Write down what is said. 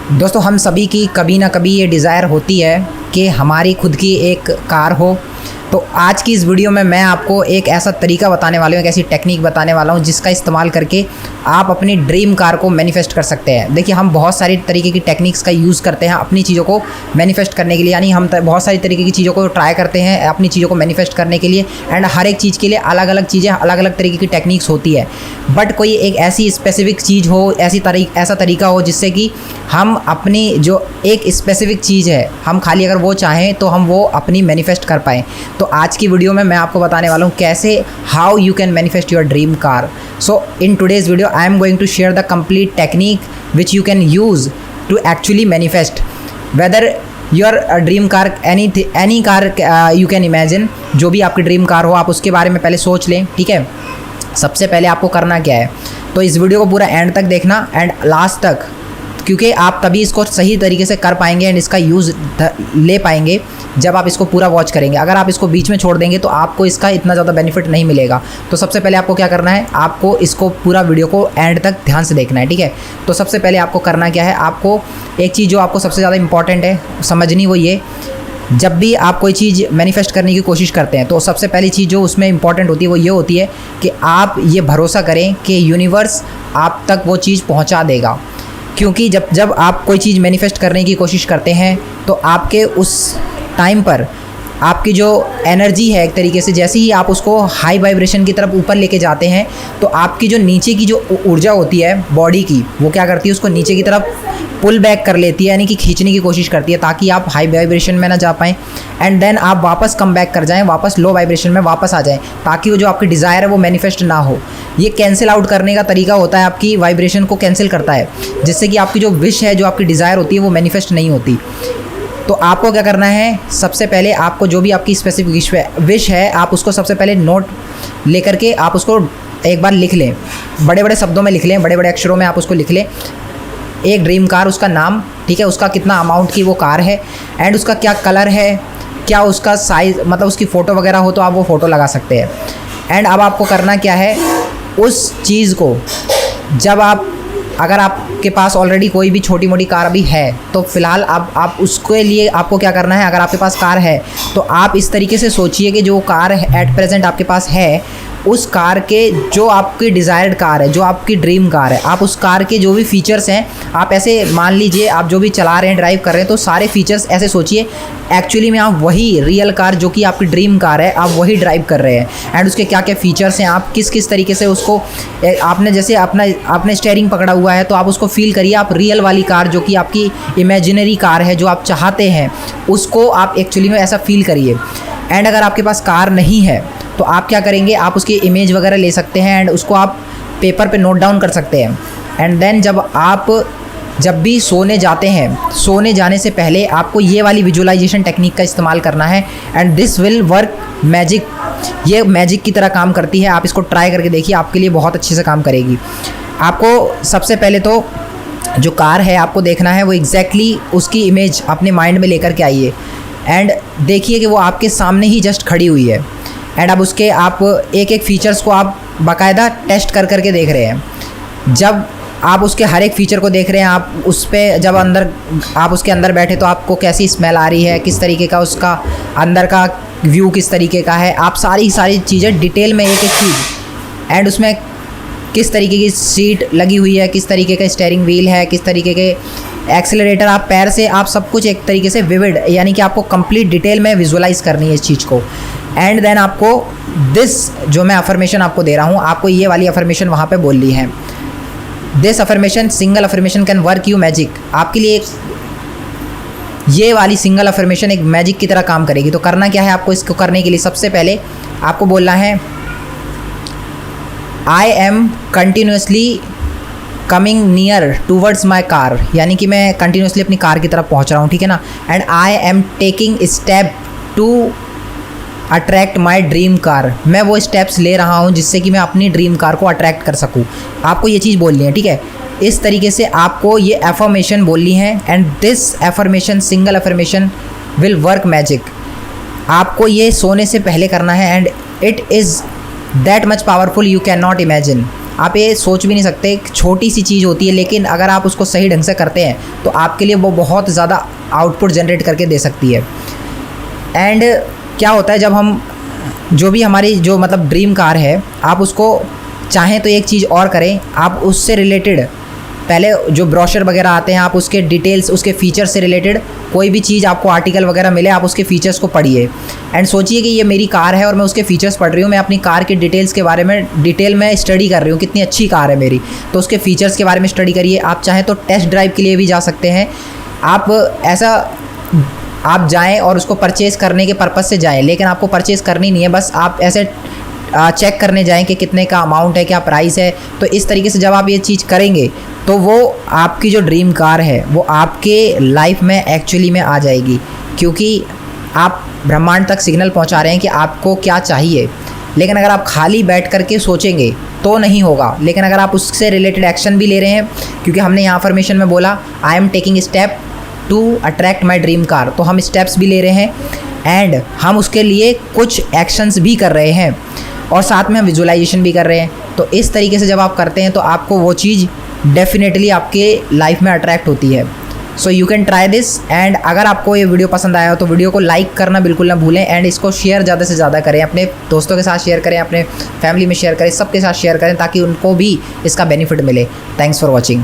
दोस्तों हम सभी की कभी ना कभी ये डिज़ायर होती है कि हमारी खुद की एक कार हो। तो आज की इस वीडियो में मैं आपको एक ऐसा तरीका बताने वाला हूँ, एक ऐसी टेक्निक बताने वाला हूँ जिसका इस्तेमाल करके आप अपनी ड्रीम कार को मैनिफेस्ट कर सकते हैं। देखिए हम बहुत सारी तरीके की टेक्निक्स का यूज़ करते हैं अपनी चीज़ों को मैनिफेस्ट करने के लिए, यानी हम बहुत सारी तरीके की चीज़ों को ट्राई करते हैं अपनी चीज़ों को मैनिफेस्ट करने के लिए। एंड हर एक चीज़ के लिए अलग अलग चीज़ें, अलग अलग तरीके की टेक्निक्स होती है। बट कोई एक ऐसी स्पेसिफिक चीज़ हो, ऐसा तरीका हो जिससे कि हम अपनी जो एक स्पेसिफिक चीज़ है, हम खाली अगर वो चाहें तो हम वो अपनी मैनिफेस्ट कर पाएँ। तो आज की वीडियो में मैं आपको बताने वाला हूँ कैसे how you can manifest your dream car. So in today's video I am going to share the complete technique which you can use to actually manifest whether your dream car, any car you can imagine. जो भी आपकी dream car हो आप उसके बारे में पहले सोच लें, ठीक है। सबसे पहले आपको करना क्या है, तो इस वीडियो को पूरा एंड तक देखना एंड लास्ट तक, क्योंकि आप तभी इसको सही तरीके से कर पाएंगे एंड इसका यूज़ ले पाएंगे जब आप इसको पूरा वॉच करेंगे। अगर आप इसको बीच में छोड़ देंगे तो आपको इसका इतना ज़्यादा बेनिफिट नहीं मिलेगा। तो सबसे पहले आपको क्या करना है, आपको इसको पूरा वीडियो को एंड तक ध्यान से देखना है, ठीक है। तो सबसे पहले आपको करना क्या है, आपको एक चीज़ जो आपको सबसे ज़्यादा इंपॉर्टेंट है समझनी, वो ये, जब भी आप कोई चीज़ मैनिफेस्ट करने की कोशिश करते हैं तो सबसे पहली चीज़ जो उसमें इंपॉर्टेंट होती है वो ये होती है कि आप ये भरोसा करें कि यूनिवर्स आप तक वो चीज़ पहुंचा देगा। क्योंकि जब आप कोई चीज़ मैनिफेस्ट करने की कोशिश करते हैं तो आपके उस टाइम पर आपकी जो एनर्जी है, एक तरीके से जैसे ही आप उसको हाई वाइब्रेशन की तरफ ऊपर लेके जाते हैं तो आपकी जो नीचे की जो ऊर्जा होती है बॉडी की, वो क्या करती है, उसको नीचे की तरफ पुल बैक कर लेती है, यानी कि खींचने की कोशिश करती है ताकि आप हाई वाइब्रेशन में ना जा पाएँ एंड देन आप वापस कम बैक कर जाएँ, वापस लो वाइब्रेशन में वापस आ जाएँ, ताकि वो जो आपकी डिज़ायर है वो मैनिफेस्ट ना हो। ये कैंसिल आउट करने का तरीका होता है, आपकी वाइब्रेशन को कैंसिल करता है, जिससे कि आपकी जो विश है, जो आपकी डिज़ायर होती है वो मैनिफेस्ट नहीं होती। तो आपको क्या करना है, सबसे पहले आपको जो भी आपकी स्पेसिफिक विश है आप उसको सबसे पहले नोट लेकर के आप उसको एक बार लिख लें, बड़े बड़े शब्दों में लिख लें, बड़े बड़े अक्षरों में आप उसको लिख लें। एक ड्रीम कार, उसका नाम, ठीक है, उसका कितना अमाउंट की वो कार है एंड उसका क्या कलर है, क्या उसका साइज़, मतलब उसकी फ़ोटो वगैरह हो तो आप वो फ़ोटो लगा सकते हैं। एंड अब आपको करना क्या है, उस चीज़ को जब अगर आपके पास ऑलरेडी कोई भी छोटी मोटी कार अभी है तो फ़िलहाल आप उसके लिए आपको क्या करना है, अगर आपके पास कार है तो आप इस तरीके से सोचिए कि जो कार एट प्रेजेंट आपके पास है, उस कार के जो आपकी डिज़ायर्ड कार है, जो आपकी ड्रीम कार है, आप उस कार के जो भी फीचर्स हैं, आप ऐसे मान लीजिए आप जो भी चला रहे हैं, ड्राइव कर रहे हैं, तो सारे फीचर्स ऐसे सोचिए एक्चुअली में आप वही रियल कार जो कि आपकी ड्रीम कार है आप वही ड्राइव कर रहे हैं एंड उसके क्या क्या फीचर्स हैं, आप किस किस तरीके से उसको, आपने जैसे आपने स्टीयरिंग पकड़ा हुआ है तो आप उसको फील करिए, आप रियल वाली कार जो कि आपकी इमेजिनरी कार है जो आप चाहते हैं उसको आप एक्चुअली में ऐसा फील करिए। एंड अगर आपके पास कार नहीं है तो आप क्या करेंगे, आप उसकी इमेज वगैरह ले सकते हैं एंड उसको आप पेपर पे नोट डाउन कर सकते हैं। एंड देन जब भी सोने जाते हैं, सोने जाने से पहले आपको ये वाली विजुअलाइजेशन टेक्निक का इस्तेमाल करना है and this will work magic. ये मैजिक की तरह काम करती है, आप इसको ट्राई करके देखिए, आपके लिए बहुत अच्छे से काम करेगी। आपको सबसे पहले तो जो कार है आपको देखना है वो एग्जैक्टली उसकी इमेज अपने माइंड में लेकर के आइए एंड देखिए कि वो आपके सामने ही जस्ट खड़ी हुई है एंड अब उसके आप एक एक फ़ीचर्स को आप बाकायदा टेस्ट कर करके देख रहे हैं। जब आप उसके हर एक फ़ीचर को देख रहे हैं, आप उस पर जब आप उसके अंदर बैठे तो आपको कैसी स्मेल आ रही है, किस तरीके का उसका अंदर का व्यू किस तरीके का है, आप सारी चीज़ें डिटेल में एक एक चीज़ एंड उसमें किस तरीके की सीट लगी हुई है, किस तरीके का स्टीयरिंग व्हील है, किस तरीके के एक्सेलरेटर, आप पैर से आप सब कुछ एक तरीके से विविड, यानी कि आपको कंप्लीट डिटेल में विजुअलाइज़ करनी है इस चीज़ को। एंड देन आपको जो मैं अफर्मेशन आपको दे रहा हूँ, आपको ये वाली अफर्मेशन वहाँ पे बोलनी है। This affirmation, single affirmation can work you magic. आपके लिए ये वाली सिंगल अफर्मेशन एक मैजिक की तरह काम करेगी। तो करना क्या है आपको, इसको करने के लिए सबसे पहले आपको बोलना है, I am continuously coming near towards my car, यानी कि मैं कंटिन्यूसली अपनी कार की तरफ पहुँच रहा हूँ, ठीक है ना। And I am taking step to attract my dream car, मैं वो स्टेप्स ले रहा हूँ जिससे कि मैं अपनी ड्रीम कार को अट्रैक्ट कर सकूँ। आपको ये चीज़ बोलनी है, ठीक है। इस तरीके से आपको ये एफर्मेशन बोलनी है and this affirmation, single affirmation will work magic. आपको ये सोने से पहले करना है and it is that much powerful you can not imagine. आप ये सोच भी नहीं सकते, एक छोटी सी चीज़ होती है लेकिन अगर आप उसको सही ढंग से करते हैं तो आपके लिए वो बहुत ज़्यादा आउटपुट जनरेट करके दे सकती है। एंड क्या होता है, जब हम जो भी हमारी जो मतलब ड्रीम कार है, आप उसको चाहें तो एक चीज़ और करें, आप उससे रिलेटेड पहले जो ब्रोशर वगैरह आते हैं, आप उसके डिटेल्स, उसके फीचर्स से रिलेटेड कोई भी चीज़ आपको आर्टिकल वगैरह मिले, आप उसके फीचर्स को पढ़िए एंड सोचिए कि ये मेरी कार है और मैं उसके फीचर्स पढ़ रही हूँ, मैं अपनी कार के डिटेल्स के बारे में डिटेल में स्टडी कर रही हूँ, कितनी अच्छी कार है मेरी, तो उसके फीचर्स के बारे में स्टडी करिए। आप चाहें तो टेस्ट ड्राइव के लिए भी जा सकते हैं। आप जाएँ और उसको परचेज़ करने के पर्पज़ से जाएँ, लेकिन आपको परचेज़ करनी नहीं है, बस आप ऐसे चेक करने जाएं कि कितने का अमाउंट है, क्या प्राइस है। तो इस तरीके से जब आप ये चीज़ करेंगे तो वो आपकी जो ड्रीम कार है वो आपके लाइफ में एक्चुअली में आ जाएगी, क्योंकि आप ब्रह्मांड तक सिग्नल पहुंचा रहे हैं कि आपको क्या चाहिए। लेकिन अगर आप खाली बैठ करके सोचेंगे तो नहीं होगा, लेकिन अगर आप उससे रिलेटेड एक्शन भी ले रहे हैं, क्योंकि हमने यहाँ अफर्मेशन में बोला I am taking step to attract my dream car, तो हम स्टेप्स भी ले रहे हैं एंड हम उसके लिए कुछ एक्शंस भी कर रहे हैं और साथ में हम विजुअलाइजेशन भी कर रहे हैं। तो इस तरीके से जब आप करते हैं तो आपको वो चीज़ डेफिनेटली आपके लाइफ में अट्रैक्ट होती है। So you can try this. And अगर आपको ये वीडियो पसंद आया हो तो वीडियो को लाइक करना बिल्कुल ना भूलें एंड इसको शेयर ज़्यादा से ज़्यादा करें, अपने दोस्तों के साथ शेयर करें, अपने फैमिली में शेयर करें, सबके साथ शेयर करें ताकि उनको भी इसका बेनिफिट मिले। Thanks for watching.